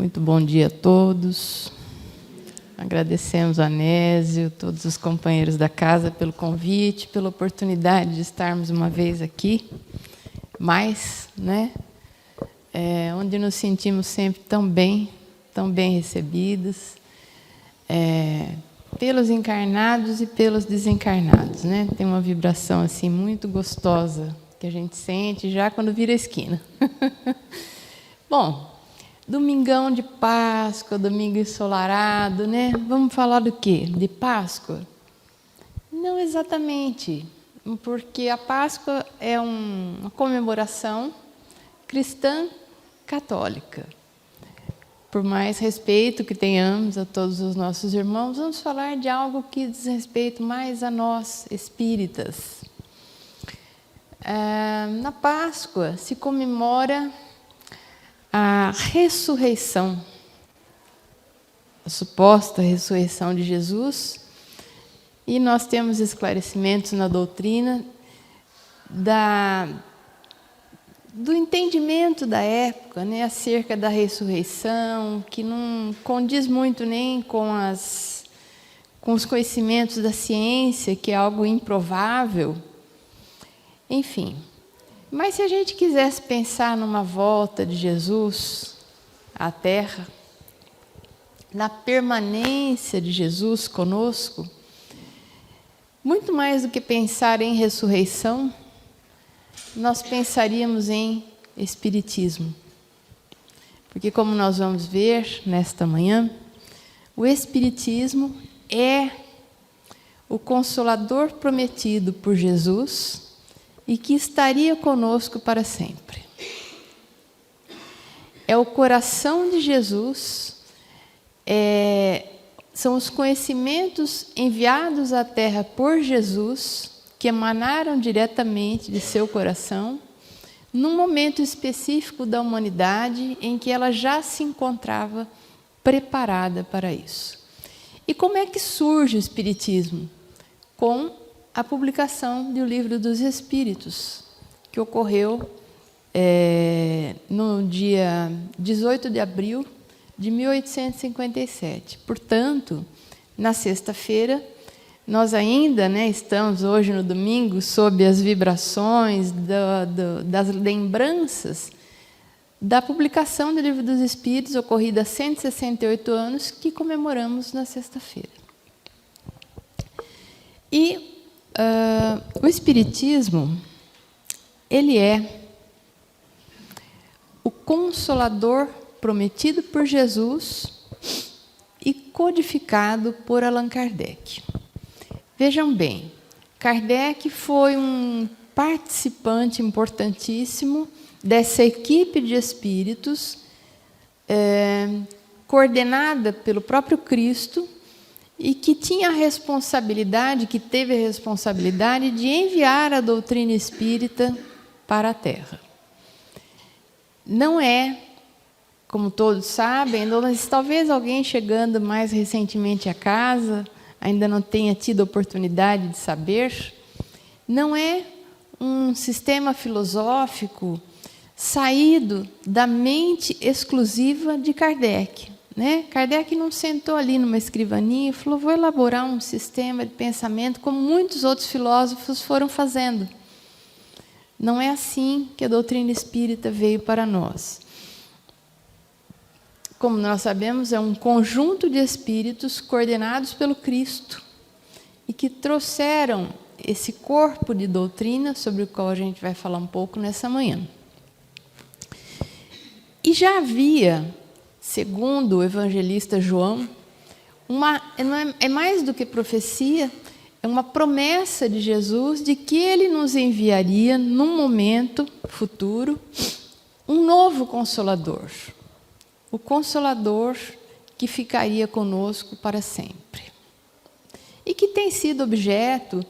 Muito bom dia a todos. Agradecemos a Anésio, todos os companheiros da casa pelo convite, pela oportunidade de estarmos uma vez aqui, onde nos sentimos sempre tão bem recebidos, pelos encarnados e pelos desencarnados, né? Tem uma vibração assim muito gostosa que a gente sente já quando vira a esquina. Bom, domingão de Páscoa, domingo ensolarado, né? Vamos falar do quê? De Páscoa? Não exatamente, porque a Páscoa é uma comemoração cristã católica. Por mais respeito que tenhamos a todos os nossos irmãos, vamos falar de algo que diz respeito mais a nós, espíritas. Na Páscoa se comemora a ressurreição, a suposta ressurreição de Jesus, e nós temos esclarecimentos na doutrina do entendimento da época, né, acerca da ressurreição, que não condiz muito nem com os conhecimentos da ciência, que é algo improvável. Enfim. Mas se a gente quisesse pensar numa volta de Jesus à Terra, na permanência de Jesus conosco, muito mais do que pensar em ressurreição, nós pensaríamos em Espiritismo. Porque, como nós vamos ver nesta manhã, o Espiritismo é o Consolador prometido por Jesus e que estaria conosco para sempre. É o coração de Jesus, são os conhecimentos enviados à Terra por Jesus, que emanaram diretamente de seu coração, num momento específico da humanidade em que ela já se encontrava preparada para isso. E como é que surge o Espiritismo? Com a publicação do Livro dos Espíritos, que ocorreu no dia 18 de abril de 1857. Portanto, na sexta-feira, nós ainda estamos hoje no domingo sob as vibrações das lembranças da publicação do Livro dos Espíritos, ocorrida há 168 anos, que comemoramos na sexta-feira. E o Espiritismo, ele é o Consolador prometido por Jesus e codificado por Allan Kardec. Vejam bem, Kardec foi um participante importantíssimo dessa equipe de espíritos, coordenada pelo próprio Cristo, e que tinha a responsabilidade, que teve a responsabilidade de enviar a doutrina espírita para a Terra. Não é, como todos sabem, mas talvez alguém chegando mais recentemente a casa ainda não tenha tido a oportunidade de saber, não é um sistema filosófico saído da mente exclusiva de Kardec. Kardec não sentou ali numa escrivaninha e falou: vou elaborar um sistema de pensamento como muitos outros filósofos foram fazendo. Não é assim que a doutrina espírita veio para nós. Como nós sabemos, é um conjunto de espíritos coordenados pelo Cristo e que trouxeram esse corpo de doutrina, sobre o qual a gente vai falar um pouco nessa manhã. E já havia, segundo o evangelista João, é mais do que profecia, é uma promessa de Jesus de que ele nos enviaria, num momento futuro, um novo Consolador. O Consolador que ficaria conosco para sempre. E que tem sido objeto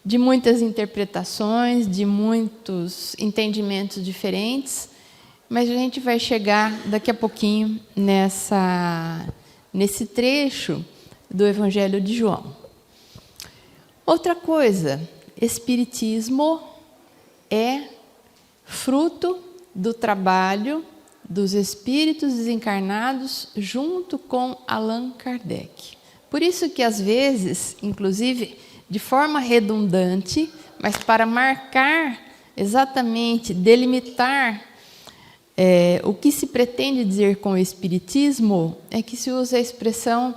de muitas interpretações, de muitos entendimentos diferentes, mas a gente vai chegar daqui a pouquinho nesse trecho do Evangelho de João. Outra coisa, Espiritismo é fruto do trabalho dos espíritos desencarnados junto com Allan Kardec. Por isso que, às vezes, inclusive, de forma redundante, mas para marcar exatamente, delimitar o que se pretende dizer com o espiritismo, é que se usa a expressão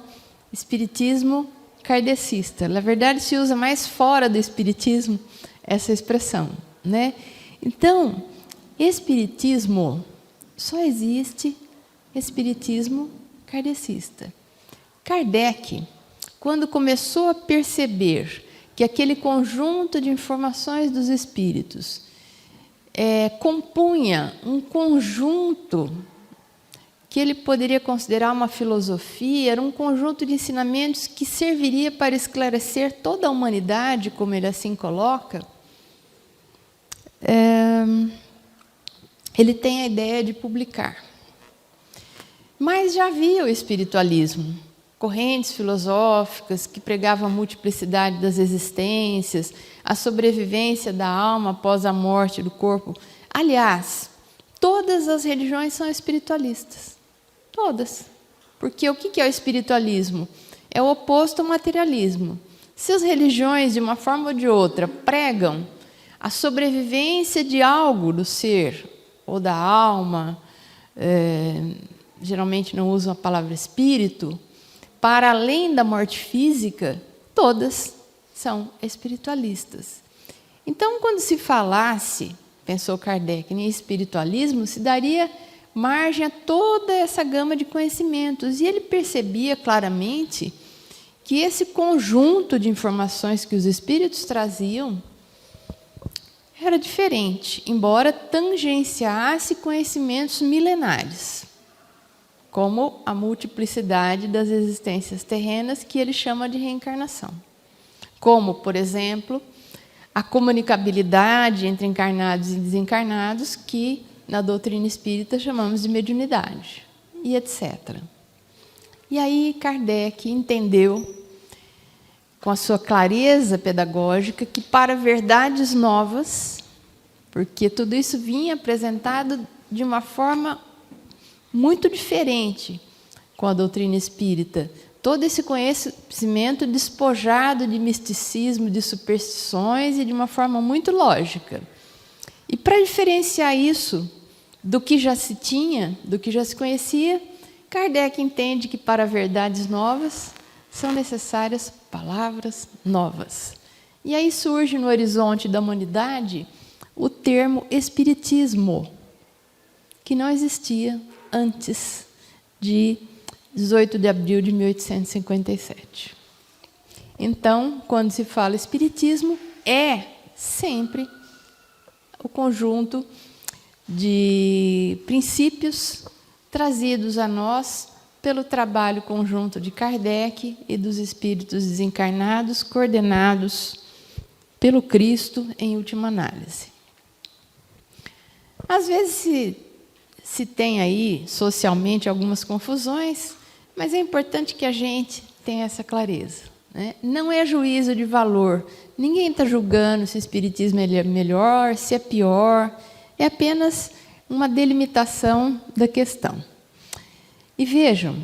espiritismo kardecista. Na verdade, se usa mais fora do espiritismo essa expressão, né? Então, espiritismo, só existe espiritismo kardecista. Kardec, quando começou a perceber que aquele conjunto de informações dos espíritos compunha um conjunto que ele poderia considerar uma filosofia, era um conjunto de ensinamentos que serviria para esclarecer toda a humanidade, como ele assim coloca, ele tem a ideia de publicar. Mas já havia o espiritualismo, correntes filosóficas que pregavam a multiplicidade das existências, a sobrevivência da alma após a morte do corpo. Aliás, todas as religiões são espiritualistas. Todas. Porque o que é o espiritualismo? É o oposto ao materialismo. Se as religiões, de uma forma ou de outra, pregam a sobrevivência de algo do ser ou da alma, geralmente não usam a palavra espírito, para além da morte física, todas são espiritualistas. Então, quando se falasse, pensou Kardec, em espiritualismo, se daria margem a toda essa gama de conhecimentos. E ele percebia claramente que esse conjunto de informações que os espíritos traziam era diferente, embora tangenciasse conhecimentos milenares, como a multiplicidade das existências terrenas, que ele chama de reencarnação. Como, por exemplo, a comunicabilidade entre encarnados e desencarnados, que na doutrina espírita chamamos de mediunidade, e etc. E aí Kardec entendeu, com a sua clareza pedagógica, que para verdades novas, porque tudo isso vinha apresentado de uma forma muito diferente com a doutrina espírita. Todo esse conhecimento despojado de misticismo, de superstições e de uma forma muito lógica. E para diferenciar isso do que já se tinha, do que já se conhecia, Kardec entende que para verdades novas são necessárias palavras novas. E aí surge no horizonte da humanidade o termo espiritismo, que não existia antes de 18 de abril de 1857. Então, quando se fala espiritismo, é sempre o conjunto de princípios trazidos a nós pelo trabalho conjunto de Kardec e dos espíritos desencarnados, coordenados pelo Cristo em última análise. Às vezes se tem aí, socialmente, algumas confusões, mas é importante que a gente tenha essa clareza, né? Não é juízo de valor. Ninguém está julgando se o espiritismo é melhor, se é pior. É apenas uma delimitação da questão. E vejam,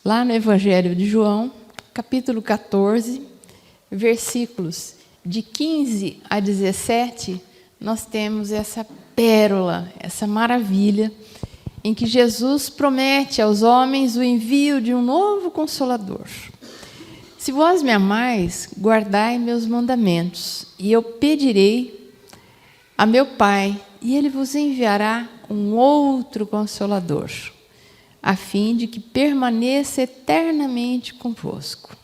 lá no Evangelho de João, capítulo 14, versículos de 15 a 17, nós temos essa pérola, essa maravilha, em que Jesus promete aos homens o envio de um novo Consolador. Se vós me amais, guardai meus mandamentos, e eu pedirei a meu Pai, e Ele vos enviará um outro Consolador, a fim de que permaneça eternamente convosco.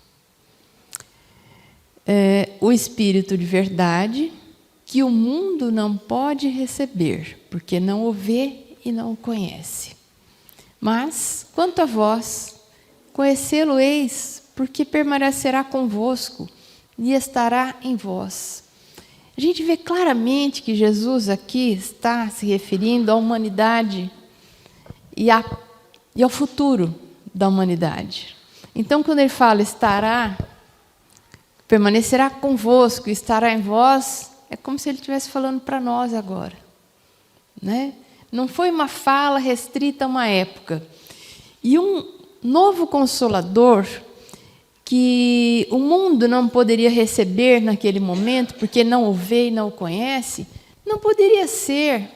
O Espírito de verdade, que o mundo não pode receber, porque não o vê e não o conhece. Mas, quanto a vós, conhecê-lo-eis, porque permanecerá convosco e estará em vós. A gente vê claramente que Jesus aqui está se referindo à humanidade e ao futuro da humanidade. Então, quando ele fala permanecerá convosco e estará em vós, é como se ele estivesse falando para nós agora, né? Não foi uma fala restrita a uma época. E um novo Consolador, que o mundo não poderia receber naquele momento, porque não o vê e não o conhece, não poderia ser,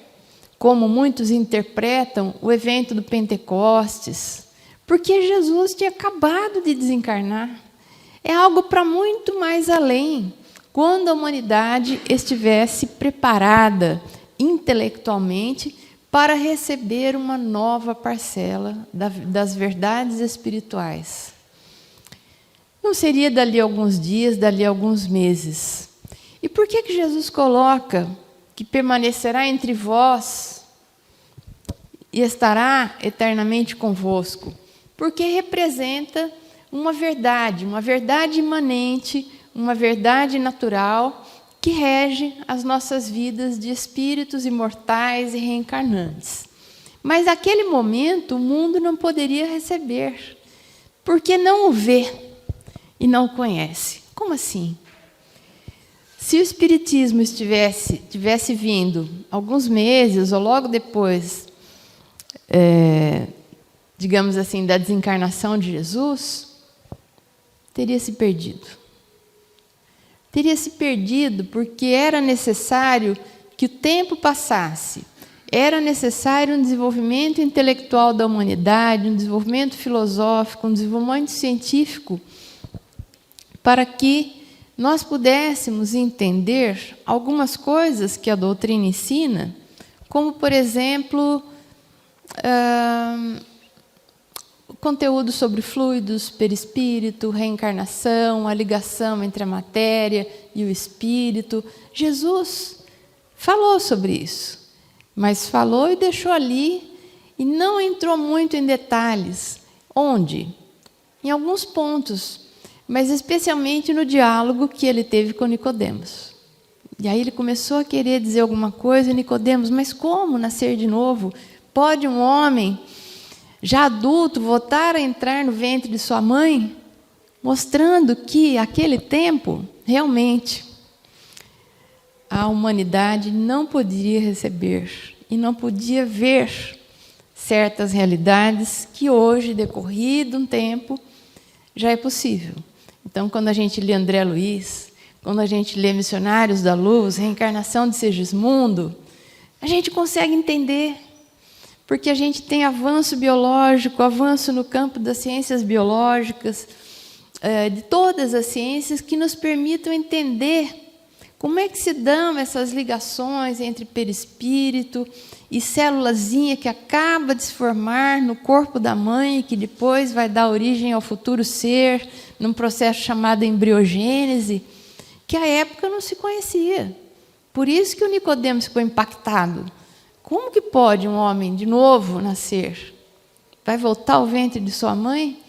como muitos interpretam, o evento do Pentecostes, porque Jesus tinha acabado de desencarnar. É algo para muito mais além, quando a humanidade estivesse preparada intelectualmente para receber uma nova parcela das verdades espirituais. Não seria dali a alguns dias, dali a alguns meses. E por que Jesus coloca que permanecerá entre vós e estará eternamente convosco? Porque representa uma verdade imanente, uma verdade natural, que rege as nossas vidas de espíritos imortais e reencarnantes. Mas naquele momento o mundo não poderia receber, porque não o vê e não o conhece. Como assim? Se o Espiritismo tivesse vindo alguns meses ou logo depois, digamos assim, da desencarnação de Jesus, teria se perdido. Teria se perdido porque era necessário que o tempo passasse. Era necessário um desenvolvimento intelectual da humanidade, um desenvolvimento filosófico, um desenvolvimento científico, para que nós pudéssemos entender algumas coisas que a doutrina ensina, como, por exemplo, o conteúdo sobre fluidos, perispírito, reencarnação, a ligação entre a matéria e o espírito. Jesus falou sobre isso, mas falou e deixou ali e não entrou muito em detalhes. Onde? Em alguns pontos, mas especialmente no diálogo que ele teve com Nicodemos. E aí ele começou a querer dizer alguma coisa, e Nicodemos, mas como nascer de novo? Pode um homem já adulto voltar a entrar no ventre de sua mãe? Mostrando que, aquele tempo, realmente, a humanidade não poderia receber e não podia ver certas realidades que hoje, decorrido um tempo, já é possível. Então, quando a gente lê André Luiz, quando a gente lê Missionários da Luz, Reencarnação de Segismundo, a gente consegue entender, porque a gente tem avanço biológico, avanço no campo das ciências biológicas, de todas as ciências, que nos permitam entender como é que se dão essas ligações entre perispírito e célulazinha que acaba de se formar no corpo da mãe, que depois vai dar origem ao futuro ser, num processo chamado embriogênese, que à época não se conhecia. Por isso que o Nicodemos ficou impactado. Como que pode um homem de novo nascer? Vai voltar ao ventre de sua mãe?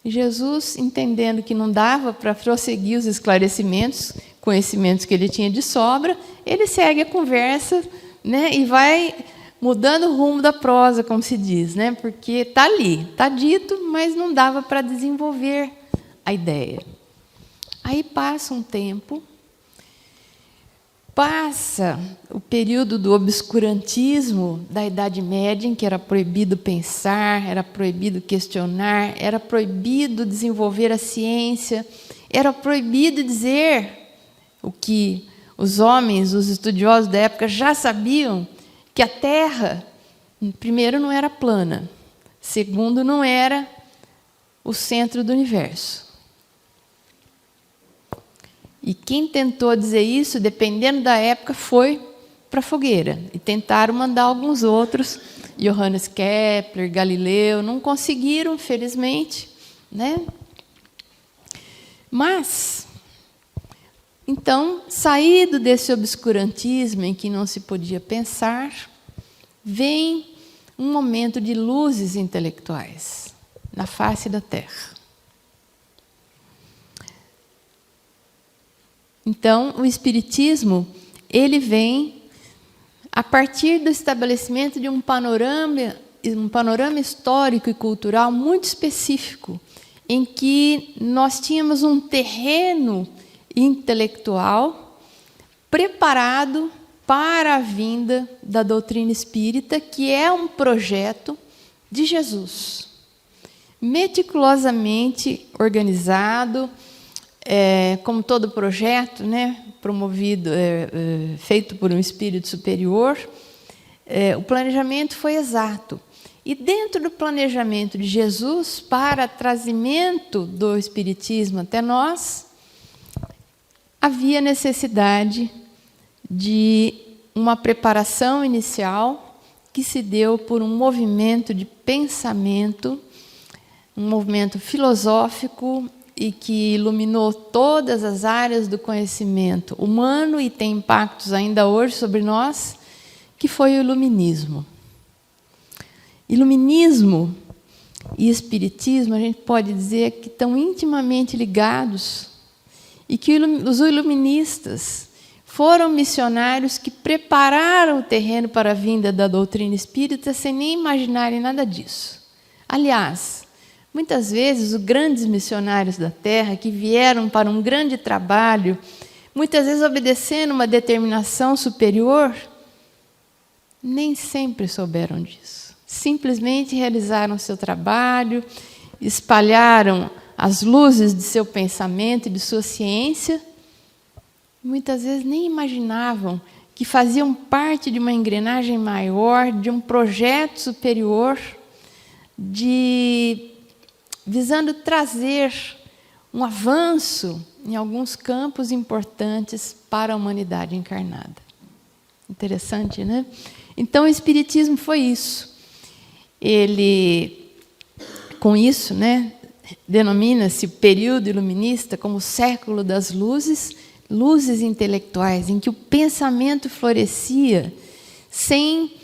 E Jesus, entendendo que não dava para prosseguir os esclarecimentos, conhecimentos que ele tinha de sobra, ele segue a conversa, né, e vai mudando o rumo da prosa, como se diz, né, porque está ali, está dito, mas não dava para desenvolver a ideia. Aí passa um tempo, passa o período do obscurantismo da Idade Média, em que era proibido pensar, era proibido questionar, era proibido desenvolver a ciência, era proibido dizer o que os homens, os estudiosos da época já sabiam, que a Terra, primeiro, não era plana, segundo, não era o centro do universo. E quem tentou dizer isso, dependendo da época, foi para a fogueira. E tentaram mandar alguns outros, Johannes Kepler, Galileu, não conseguiram, felizmente, né? Mas, então, saído desse obscurantismo em que não se podia pensar, vem um momento de luzes intelectuais na face da Terra. Então, o Espiritismo, ele vem a partir do estabelecimento de um panorama histórico e cultural muito específico, em que nós tínhamos um terreno intelectual preparado para a vinda da doutrina espírita, que é um projeto de Jesus, meticulosamente organizado, como todo projeto, né, promovido, feito por um espírito superior. O planejamento foi exato. E dentro do planejamento de Jesus para trazimento do espiritismo até nós, havia necessidade de uma preparação inicial que se deu por um movimento de pensamento, um movimento filosófico e que iluminou todas as áreas do conhecimento humano e tem impactos ainda hoje sobre nós, que foi o iluminismo. Iluminismo e espiritismo, a gente pode dizer que estão intimamente ligados e que os iluministas foram missionários que prepararam o terreno para a vinda da doutrina espírita sem nem imaginarem nada disso. Aliás, muitas vezes os grandes missionários da Terra que vieram para um grande trabalho, muitas vezes obedecendo uma determinação superior, nem sempre souberam disso. Simplesmente realizaram seu trabalho, espalharam as luzes de seu pensamento e de sua ciência, muitas vezes nem imaginavam que faziam parte de uma engrenagem maior, de um projeto superior, visando trazer um avanço em alguns campos importantes para a humanidade encarnada. Interessante, né? Então, o Espiritismo foi isso. Ele, com isso, né, denomina-se o período iluminista como o século das luzes, luzes intelectuais, em que o pensamento florescia sem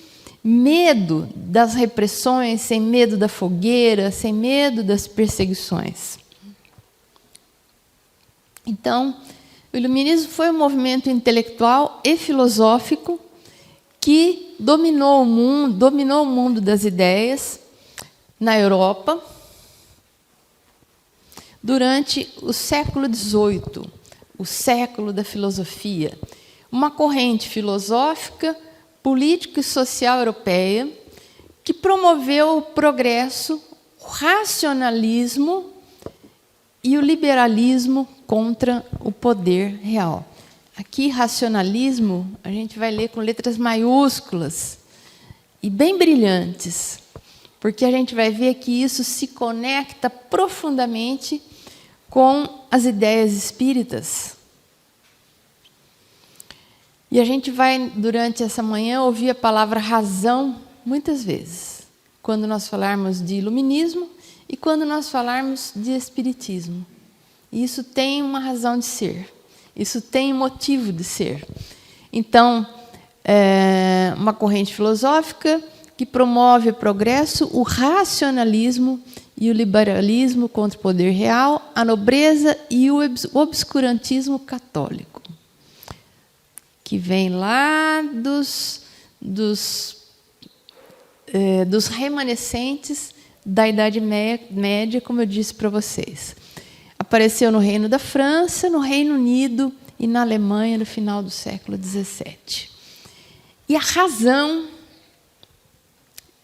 medo das repressões, sem medo da fogueira, sem medo das perseguições. Então, o iluminismo foi um movimento intelectual e filosófico que dominou o mundo das ideias na Europa durante o século XVIII, o século da filosofia. Uma corrente filosófica, política e social europeia que promoveu o progresso, o racionalismo e o liberalismo contra o poder real. Aqui, racionalismo, a gente vai ler com letras maiúsculas e bem brilhantes, porque a gente vai ver que isso se conecta profundamente com as ideias espíritas. E a gente vai, durante essa manhã, ouvir a palavra razão muitas vezes, quando nós falarmos de iluminismo e quando nós falarmos de espiritismo. E isso tem uma razão de ser, isso tem um motivo de ser. Então, uma corrente filosófica que promove o progresso, o racionalismo e o liberalismo contra o poder real, a nobreza e o obscurantismo católico, que vem lá dos remanescentes da Idade Média, como eu disse para vocês. Apareceu no Reino da França, no Reino Unido e na Alemanha no final do século XVII. E a razão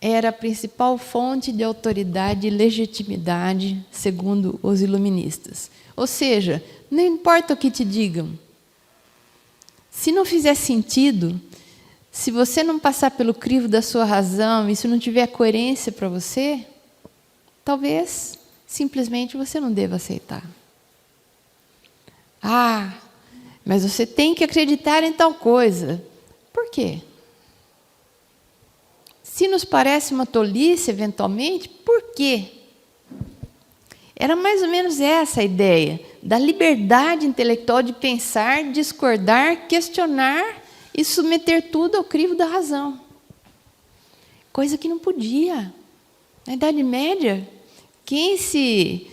era a principal fonte de autoridade e legitimidade, segundo os iluministas. Ou seja, não importa o que te digam, se não fizer sentido, se você não passar pelo crivo da sua razão e se não tiver coerência para você, talvez simplesmente você não deva aceitar. Ah, mas você tem que acreditar em tal coisa. Por quê? Se nos parece uma tolice, eventualmente, por quê? Era mais ou menos essa a ideia da liberdade intelectual de pensar, discordar, questionar e submeter tudo ao crivo da razão. Coisa que não podia. Na Idade Média, quem se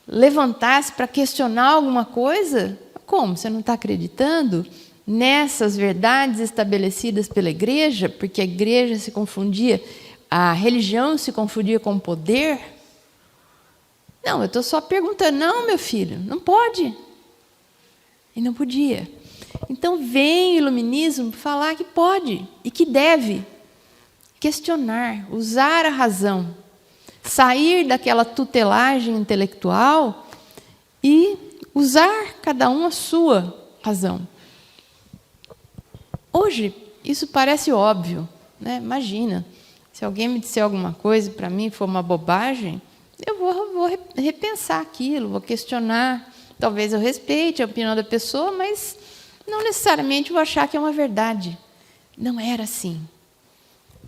levantasse para questionar alguma coisa, como? Você não está acreditando nessas verdades estabelecidas pela igreja, porque a igreja se confundia, a religião se confundia com o poder? Não, eu estou só perguntando. Não, meu filho, não pode. E não podia. Então vem o iluminismo falar que pode e que deve questionar, usar a razão, sair daquela tutelagem intelectual e usar cada um a sua razão. Hoje, isso parece óbvio, né? Imagina, se alguém me disser alguma coisa para mim for uma bobagem, eu vou repensar aquilo, vou questionar. Talvez eu respeite a opinião da pessoa, mas não necessariamente vou achar que é uma verdade. Não era assim.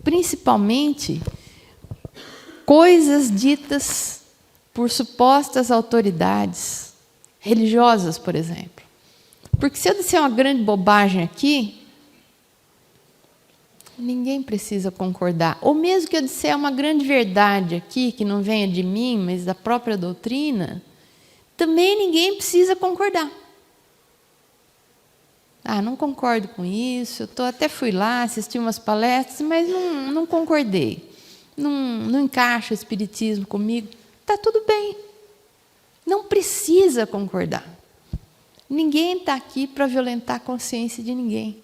Principalmente coisas ditas por supostas autoridades religiosas, por exemplo. Porque se eu disser uma grande bobagem aqui, ninguém precisa concordar. Ou mesmo que eu disser uma grande verdade aqui, que não venha de mim, mas da própria doutrina, também ninguém precisa concordar. Não concordo com isso, até fui lá, assisti umas palestras, mas não concordei. Não encaixa o espiritismo comigo. Está tudo bem. Não precisa concordar. Ninguém está aqui para violentar a consciência de ninguém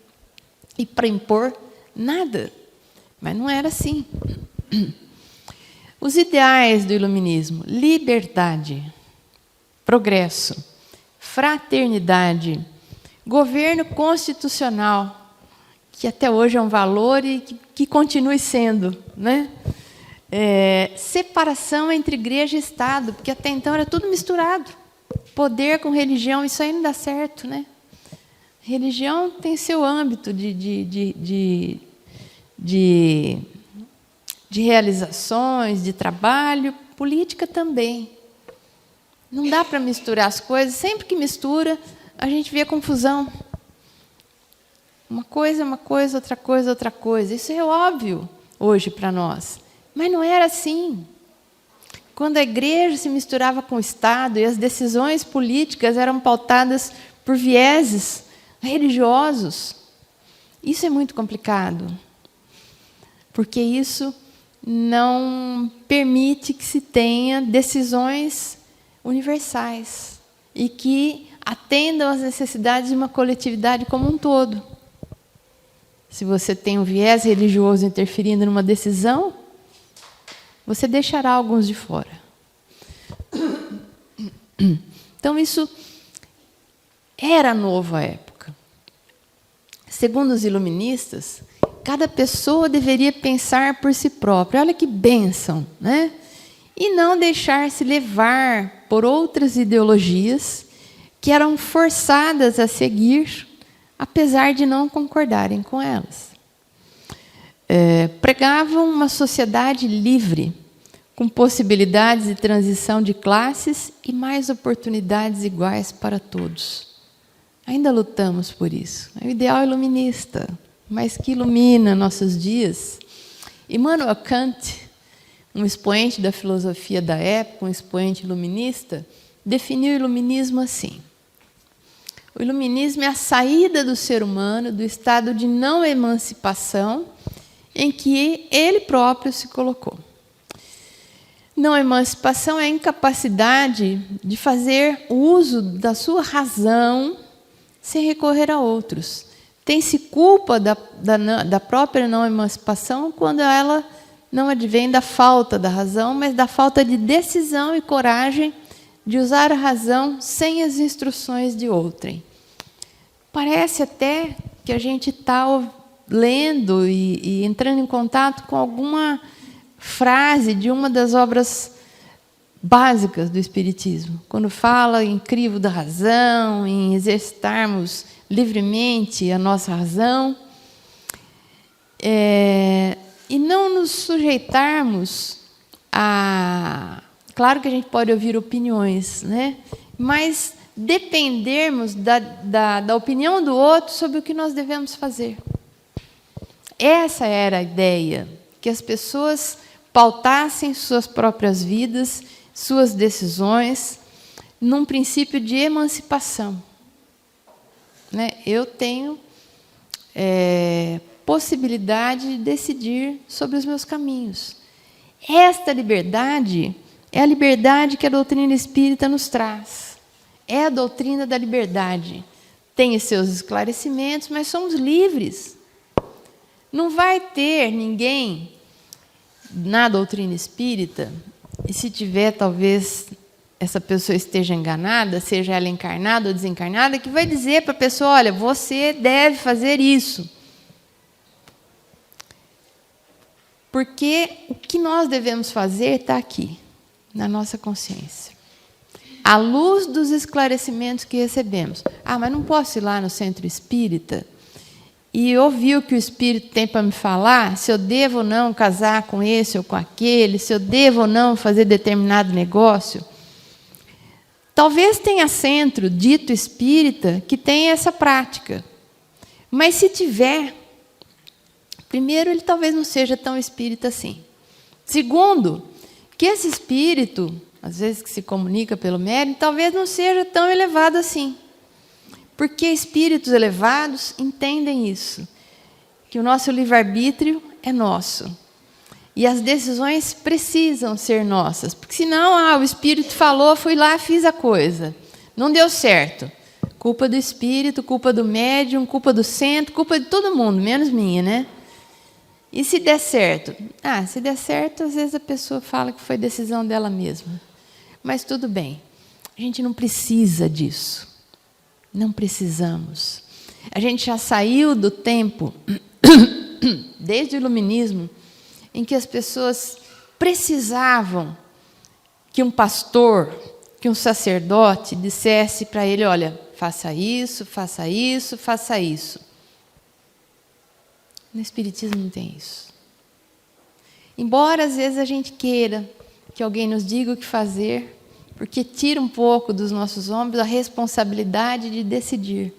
e para impor nada. Mas não era assim. Os ideais do iluminismo: liberdade, progresso, fraternidade, governo constitucional, que até hoje é um valor e que continue sendo, né? Separação entre igreja e Estado, porque até então era tudo misturado. Poder com religião, isso aí não dá certo, né? Religião tem seu âmbito de realizações, de trabalho, política também. Não dá para misturar as coisas. Sempre que mistura, a gente vê confusão. Uma coisa é uma coisa, outra coisa é outra coisa. Isso é óbvio hoje para nós. Mas não era assim. Quando a igreja se misturava com o Estado e as decisões políticas eram pautadas por vieses religiosos, isso é muito complicado. Porque isso não permite que se tenha decisões universais e que atendam às necessidades de uma coletividade como um todo. Se você tem um viés religioso interferindo numa decisão, você deixará alguns de fora. Então, isso era novo à época. Segundo os iluministas, cada pessoa deveria pensar por si própria. Olha que bênção, né? E não deixar-se levar por outras ideologias que eram forçadas a seguir, apesar de não concordarem com elas. Pregavam uma sociedade livre, com possibilidades de transição de classes e mais oportunidades iguais para todos. Ainda lutamos por isso. É o ideal iluminista, mas que ilumina nossos dias. Immanuel Kant, um expoente da filosofia da época, um expoente iluminista, definiu o iluminismo assim: o iluminismo é a saída do ser humano do estado de não emancipação em que ele próprio se colocou. Não emancipação é a incapacidade de fazer uso da sua razão sem recorrer a outros. Tem-se culpa da própria não emancipação quando ela não advém da falta da razão, mas da falta de decisão e coragem de usar a razão sem as instruções de outrem. Parece até que a gente está lendo e entrando em contato com alguma frase de uma das obras básicas do Espiritismo, quando fala em crivo da razão, em exercitarmos livremente a nossa razão, e não nos sujeitarmos a... Claro que a gente pode ouvir opiniões, né? Mas dependermos da opinião do outro sobre o que nós devemos fazer. Essa era a ideia, que as pessoas pautassem suas próprias vidas, suas decisões, num princípio de emancipação. Né? Eu tenho possibilidade de decidir sobre os meus caminhos. Esta liberdade é a liberdade que a doutrina espírita nos traz. É a doutrina da liberdade. tem os seus esclarecimentos, mas somos livres. Não vai ter ninguém na doutrina espírita, e se tiver, talvez essa pessoa esteja enganada, seja ela encarnada ou desencarnada, que vai dizer para a pessoa, olha, você deve fazer isso. Porque o que nós devemos fazer está aqui, na nossa consciência. À luz dos esclarecimentos que recebemos. Ah, mas não posso ir lá no centro espírita e ouvir o que o espírito tem para me falar, se eu devo ou não casar com esse ou com aquele, se eu devo ou não fazer determinado negócio. Talvez tenha centro dito espírita que tenha essa prática. Mas se tiver, primeiro, ele talvez não seja tão espírita assim. Segundo, que esse espírito, às vezes que se comunica pelo médium, talvez não seja tão elevado assim. Porque espíritos elevados entendem isso, que o nosso livre-arbítrio é nosso. E as decisões precisam ser nossas, porque senão, o espírito falou, fui lá, fiz a coisa. Não deu certo. Culpa do espírito, culpa do médium, culpa do centro, culpa de todo mundo, menos minha, né? E se der certo? Se der certo, às vezes a pessoa fala que foi decisão dela mesma. Mas tudo bem, a gente não precisa disso. Não precisamos. A gente já saiu do tempo, desde o iluminismo, em que as pessoas precisavam que um pastor, que um sacerdote dissesse para ele, olha, faça isso, faça isso, faça isso. No Espiritismo não tem isso. Embora às vezes a gente queira que alguém nos diga o que fazer, porque tira um pouco dos nossos ombros a responsabilidade de decidir.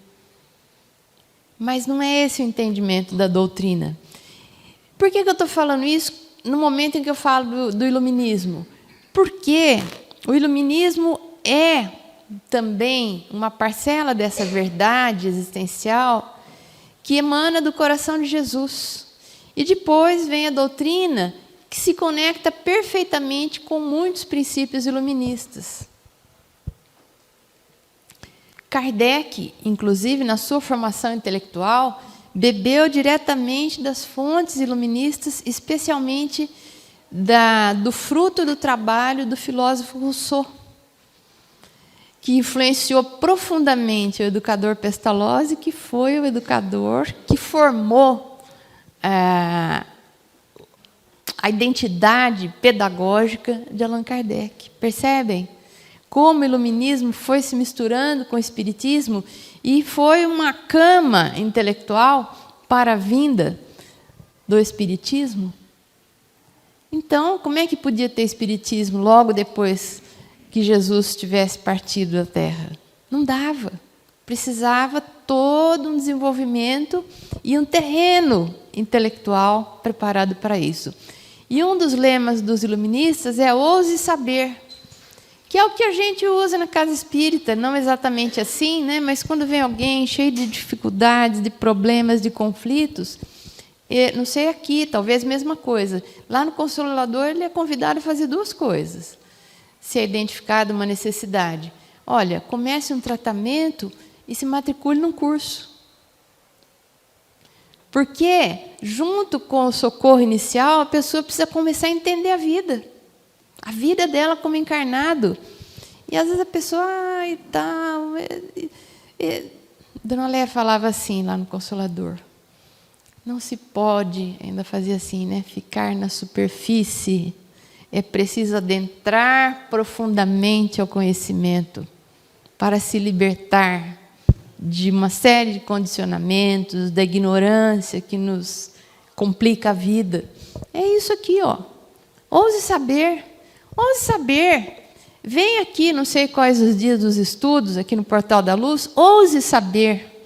Mas não é esse o entendimento da doutrina. Por que eu estou falando isso no momento em que eu falo do iluminismo? Porque o iluminismo é também uma parcela dessa verdade existencial que emana do coração de Jesus. E depois vem a doutrina que se conecta perfeitamente com muitos princípios iluministas. Kardec, inclusive, na sua formação intelectual, bebeu diretamente das fontes iluministas, especialmente do fruto do trabalho do filósofo Rousseau, que influenciou profundamente o educador Pestalozzi, que foi o educador que formou a identidade pedagógica de Allan Kardec. Percebem? Como o iluminismo foi se misturando com o espiritismo e foi uma cama intelectual para a vinda do espiritismo. Então, como é que podia ter espiritismo logo depois que Jesus tivesse partido da Terra? Não dava. Precisava todo um desenvolvimento e um terreno intelectual preparado para isso. E um dos lemas dos iluministas é ouse saber, que é o que a gente usa na casa espírita, não exatamente assim, né? Mas quando vem alguém cheio de dificuldades, de problemas, de conflitos, não sei aqui, talvez a mesma coisa. Lá no Consolador, ele é convidado a fazer duas coisas. Se é identificada uma necessidade, olha, comece um tratamento e se matricule num curso. Porque, junto com o socorro inicial, a pessoa precisa começar a entender a vida dela como encarnado. E, às vezes, a pessoa, Dona Léa falava assim, lá no Consolador, não se pode, ainda fazia assim, né, ficar na superfície, é preciso adentrar profundamente ao conhecimento para se libertar de uma série de condicionamentos, da ignorância que nos complica a vida. É isso aqui, ó. Ouse saber. Ouse saber. Vem aqui, não sei quais os dias dos estudos, aqui no Portal da Luz, ouse saber.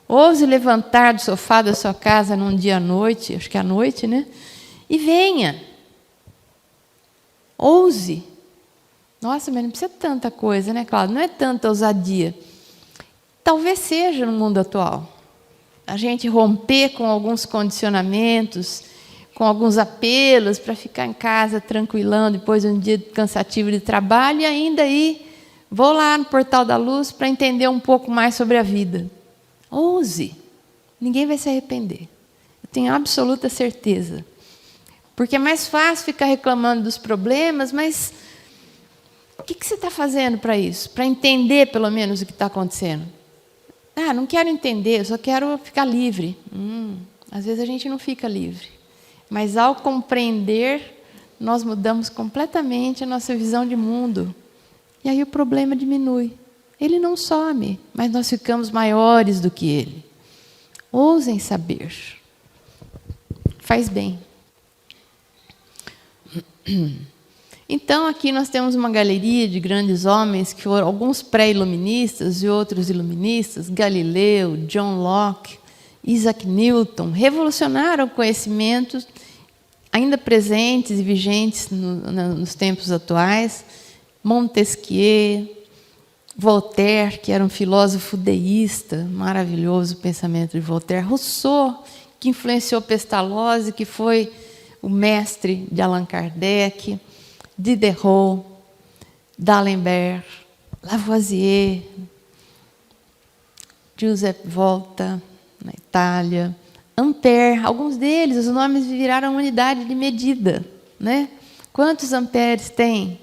Ouse levantar do sofá da sua casa num dia à noite, acho que é à noite, né? E venha. Ouse. Nossa, mas não precisa tanta coisa, né, Cláudia? Não é tanta ousadia. Talvez seja no mundo atual. A gente romper com alguns condicionamentos, com alguns apelos para ficar em casa tranquilão depois de um dia cansativo de trabalho e ainda aí vou lá no Portal da Luz para entender um pouco mais sobre a vida. Ouse. Ninguém vai se arrepender. Eu tenho absoluta certeza. Porque é mais fácil ficar reclamando dos problemas, mas o que você está fazendo para isso? Para entender, pelo menos, o que está acontecendo. Não quero entender, eu só quero ficar livre. Às vezes a gente não fica livre. Mas, ao compreender, nós mudamos completamente a nossa visão de mundo. E aí o problema diminui. Ele não some, mas nós ficamos maiores do que ele. Ousem saber. Faz bem. Então, aqui nós temos uma galeria de grandes homens, que foram alguns pré-iluministas e outros iluministas, Galileu, John Locke, Isaac Newton, revolucionaram conhecimentos ainda presentes e vigentes nos tempos atuais. Montesquieu, Voltaire, que era um filósofo deísta, maravilhoso o pensamento de Voltaire, Rousseau, que influenciou Pestalozzi, que foi o mestre de Allan Kardec, Diderot, D'Alembert, Lavoisier, Joseph Volta, na Itália, Ampère, alguns deles, os nomes viraram unidade de medida, né? Quantos amperes tem?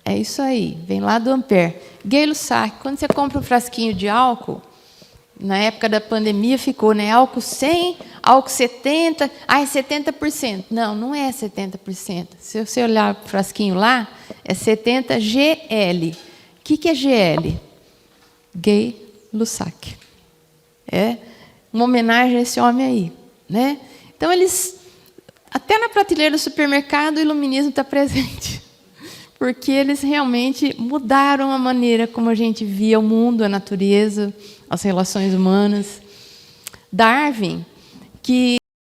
É isso aí, vem lá do ampere. Gay-Lussac, quando você compra um frasquinho de álcool, na época da pandemia ficou, né? Álcool 100, álcool 70, é 70%. Não, não é 70%. Se você olhar o frasquinho lá, é 70 GL. O que é GL? Gay-Lussac. É uma homenagem a esse homem aí, né? Então, eles, até na prateleira do supermercado, o iluminismo está presente. Porque eles realmente mudaram a maneira como a gente via o mundo, a natureza, as relações humanas. Darwin, que